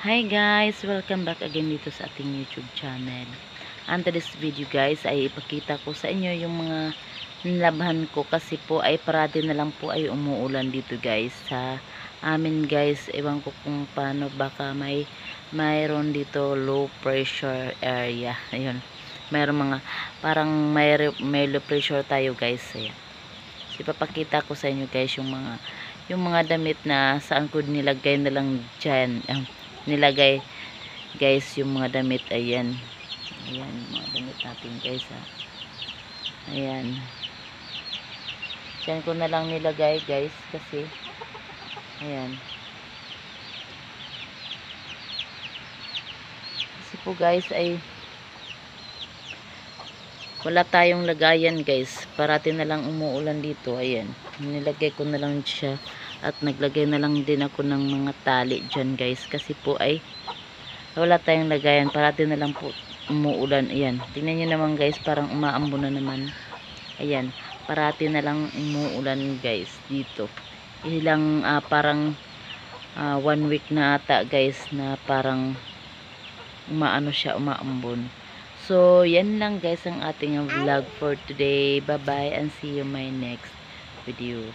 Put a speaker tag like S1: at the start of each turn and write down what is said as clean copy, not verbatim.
S1: Hi guys! Welcome back again dito sa ating YouTube channel. And this video guys ay ipakita ko sa inyo yung mga nilabhan ko kasi po ay parati na lang po ay umuulan dito guys sa amin guys. Ewan ko kung paano, baka mayroon dito low pressure area. Ayun. Mayroon mga parang may low pressure tayo guys. Ayan. So, ipapakita ko sa inyo guys yung mga damit na saan ko nilagay na lang dyan. Nilagay guys yung mga damit. Ayan yung mga damit natin guys ayan, dyan ko na lang nilagay guys kasi po guys ay wala tayong lagayan guys, parati na lang umuulan dito. Ayan, nilagay ko na lang siya at naglagay na lang din ako ng mga tali dyan guys kasi po ay wala tayong lagayan, parati na lang po umuulan. Ayan, tingnan nyo naman guys, parang umaambo na naman. Ayan, parati na lang umuulan guys dito. Ilang parang 1 week na ata guys na parang umaano siya, umaambon. So yan lang guys ang ating vlog for today. Bye bye and see you my next video.